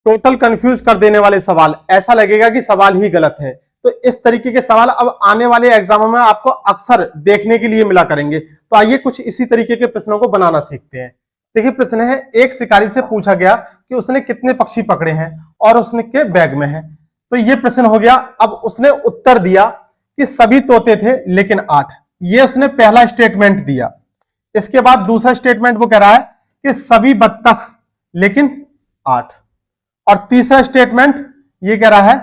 Total confuse कर देने वाले सवाल, ऐसा लगेगा कि सवाल ही गलत है। तो इस तरीके के सवाल अब आने वाले एग्जामों में आपको अक्सर देखने के लिए मिला करेंगे। तो आइए कुछ इसी तरीके के प्रश्नों को बनाना सीखते हैं। देखिए प्रश्न है, एक शिकारी से पूछा गया कि उसने कितने पक्षी पकड़े हैं और उसने के बैग में है। तो ये प्रश्न हो गया। अब उसने उत्तर दिया कि सभी तोते थे लेकिन 8। ये उसने पहला स्टेटमेंट दिया। इसके बाद दूसरा स्टेटमेंट वो कह रहा है कि सभी बत्तख लेकिन 8। और तीसरा स्टेटमेंट ये कह रहा है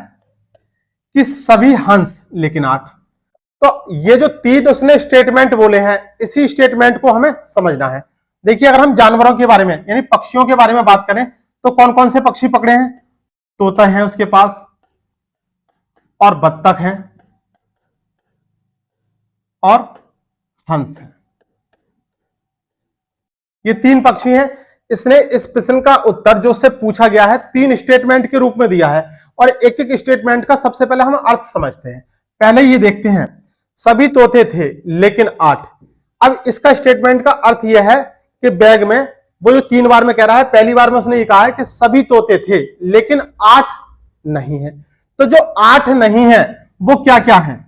कि सभी हंस लेकिन 8। तो ये जो तीन उसने स्टेटमेंट बोले हैं, इसी स्टेटमेंट को हमें समझना है। देखिए अगर हम जानवरों के बारे में यानी पक्षियों के बारे में बात करें तो कौन कौन से पक्षी पकड़े हैं? तोता है उसके पास, और बत्तख है, और हंस है। ये तीन पक्षी हैं। इसने इस प्रश्न का उत्तर जो उससे पूछा गया है तीन स्टेटमेंट के रूप में दिया है। और एक एक स्टेटमेंट का सबसे पहले हम अर्थ समझते हैं। पहले ये देखते हैं, सभी तोते थे लेकिन 8। अब इसका स्टेटमेंट का अर्थ यह है कि बैग में वो जो 3 बार में कह रहा है, पहली बार में उसने ये कहा है कि सभी तोते थे लेकिन 8 नहीं है। तो जो 8 नहीं है वो क्या क्या है?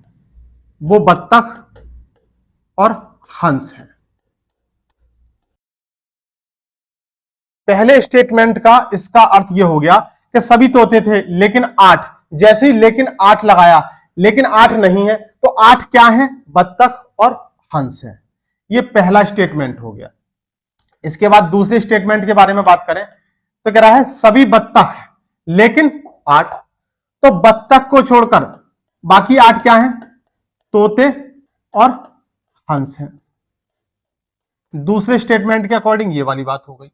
वो बत्तख और हंस है। पहले स्टेटमेंट का इसका अर्थ यह हो गया कि सभी तोते थे लेकिन 8। जैसे ही लेकिन 8 लगाया, लेकिन 8 नहीं है, तो 8 क्या है? बत्तख और हंस है। यह पहला स्टेटमेंट हो गया। इसके बाद दूसरे स्टेटमेंट के बारे में बात करें तो कह रहा है सभी बत्तख लेकिन 8। तो बत्तख को छोड़कर बाकी 8 क्या है? तोते और हंस है। दूसरे स्टेटमेंट के अकॉर्डिंग ये वाली बात हो गई।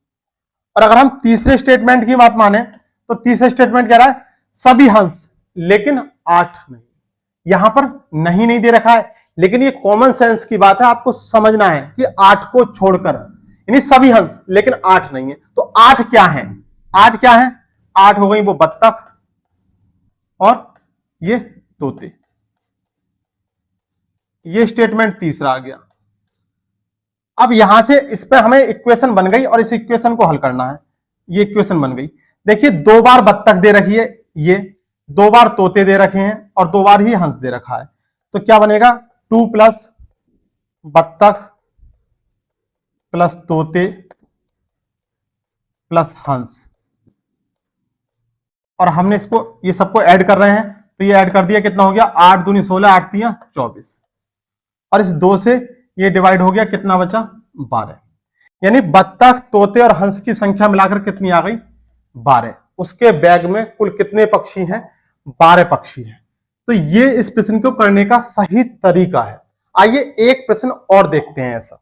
और अगर हम तीसरे स्टेटमेंट की बात माने तो तीसरे स्टेटमेंट कह रहा है सभी हंस लेकिन 8 नहीं। यहां पर नहीं दे रखा है, लेकिन ये कॉमन सेंस की बात है, आपको समझना है कि 8 को छोड़कर यानी सभी हंस लेकिन 8 नहीं है। तो 8 क्या है? 8 क्या है? 8 हो गई वो बत्तख और ये तोते। ये स्टेटमेंट तीसरा आ गया। अब यहां से इस पे हमें इक्वेशन बन गई और इस इक्वेशन को हल करना है। ये इक्वेशन बन गई। देखिए 2 बार बत्तख दे रखी है, ये 2 बार तोते दे रखे हैं और 2 बार ही हंस दे रखा है। तो क्या बनेगा? 2 प्लस बत्तख प्लस तोते प्लस हंस। और हमने इसको ये सबको ऐड कर रहे हैं, तो ये ऐड कर दिया, कितना हो गया? 8 दूनी 16, 8 तिया 24। और इस 2 से ये डिवाइड हो गया, कितना बचा? 12। यानी बत्तख, तोते और हंस की संख्या मिलाकर कितनी आ गई? 12। उसके बैग में कुल कितने पक्षी हैं? 12 पक्षी हैं। तो ये इस प्रश्न को करने का सही तरीका है। आइए एक प्रश्न और देखते हैं ऐसा।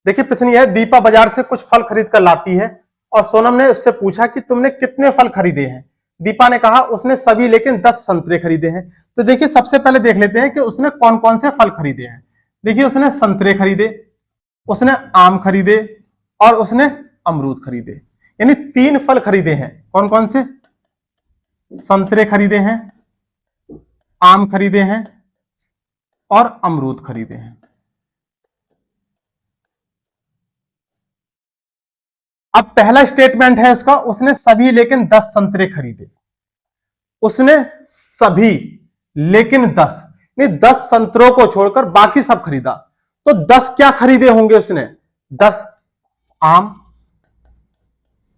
देखिए प्रश्न यह है, दीपा बाजार से कुछ फल खरीद कर लाती है और सोनम ने उससे पूछा कि तुमने कितने फल खरीदे हैं। दीपा ने कहा उसने सभी लेकिन 10 संतरे खरीदे हैं। तो देखिए सबसे पहले देख लेते हैं कि उसने कौन कौन से फल खरीदे हैं। देखिए उसने संतरे खरीदे, उसने आम खरीदे और उसने अमरूद खरीदे। यानी 3 फल खरीदे हैं। कौन कौन से? संतरे खरीदे हैं, आम खरीदे हैं और अमरूद खरीदे हैं। अब पहला स्टेटमेंट है उसका, उसने सभी लेकिन 10 संतरे खरीदे। उसने सभी लेकिन 10 नहीं, 10 संतरों को छोड़कर बाकी सब खरीदा। तो 10 क्या खरीदे होंगे उसने? 10 आम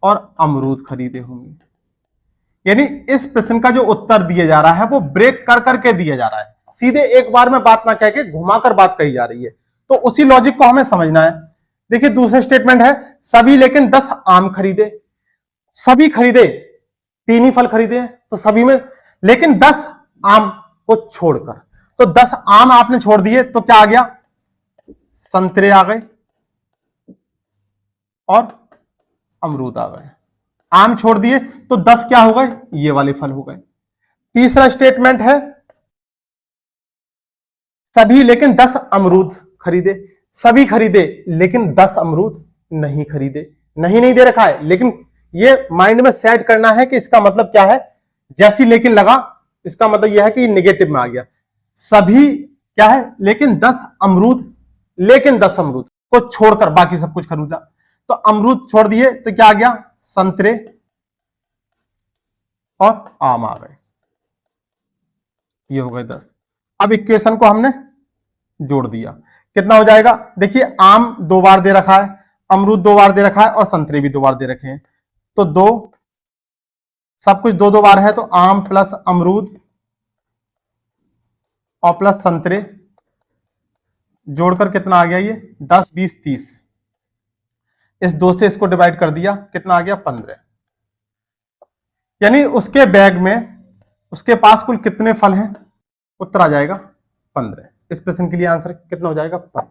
और अमरूद खरीदे होंगे। यानी इस प्रश्न का जो उत्तर दिया जा रहा है वो ब्रेक कर करके दिया जा रहा है, सीधे एक बार में बात ना कह के घुमाकर बात कही जा रही है। तो उसी लॉजिक को हमें समझना है। देखिए दूसरा स्टेटमेंट है, सभी लेकिन 10 आम खरीदे। सभी खरीदे, 3 ही फल खरीदे हैं तो सभी में, लेकिन 10 आम को छोड़कर। तो 10 आम आपने छोड़ दिए तो क्या आ गया? संतरे आ गए और अमरूद आ गए। आम छोड़ दिए तो 10 क्या हो गए? ये वाले फल हो गए। तीसरा स्टेटमेंट है, सभी लेकिन 10 अमरूद खरीदे। सभी खरीदे लेकिन 10 अमरूद नहीं खरीदे। नहीं दे रखा है, लेकिन ये माइंड में सेट करना है कि इसका मतलब क्या है। जैसी लेकिन लगा, इसका मतलब यह है कि नेगेटिव में आ गया। सभी क्या है? लेकिन 10 अमरूद, लेकिन 10 अमरूद को छोड़कर बाकी सब कुछ खरीदा। तो अमरूद छोड़ दिए तो क्या आ गया? संतरे और आम आ गए, ये हो गए 10। अब इक्वेशन को हमने जोड़ दिया, कितना हो जाएगा? देखिए आम 2 बार दे रखा है, अमरूद 2 बार दे रखा है और संतरे भी 2 बार दे रखे हैं, तो 2, सब कुछ 2 बार है, तो आम प्लस अमरूद और प्लस संतरे जोड़कर कितना आ गया? ये 10, 20, 30। इस 2 से इसको डिवाइड कर दिया, कितना आ गया? 15। यानी उसके बैग में, उसके पास कुल कितने फल हैं? उत्तर आ जाएगा 15। इस प्रश्न के लिए आंसर कितना हो जाएगा? 15।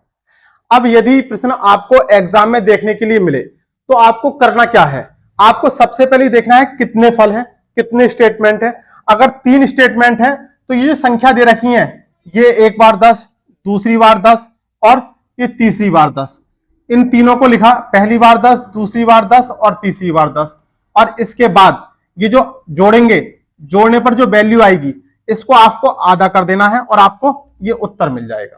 अब यदि प्रश्न आपको एग्जाम में देखने के लिए मिले तो आपको करना क्या है? आपको सबसे पहले देखना है कितने फल हैं, कितने स्टेटमेंट है। अगर 3 स्टेटमेंट है तो ये जो संख्या दे रखी है, ये एक बार 10, दूसरी बार 10 और ये तीसरी बार 10, इन तीनों को लिखा, पहली बार 10, दूसरी बार 10 और तीसरी बार 10। और इसके बाद ये जो जोड़ेंगे, जोड़ने पर जो वैल्यू आएगी इसको आपको आधा कर देना है और आपको ये उत्तर मिल जाएगा।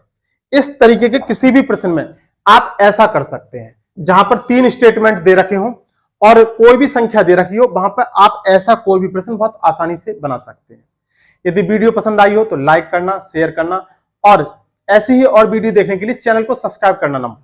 इस तरीके के किसी भी प्रश्न में आप ऐसा कर सकते हैं, जहां पर 3 स्टेटमेंट दे रखे हों और कोई भी संख्या दे रखी हो, वहां पर आप ऐसा कोई भी प्रश्न बहुत आसानी से बना सकते हैं। यदि वीडियो पसंद आई हो तो लाइक करना, शेयर करना और ऐसी ही और वीडियो देखने के लिए चैनल को सब्सक्राइब करना ना भूलें।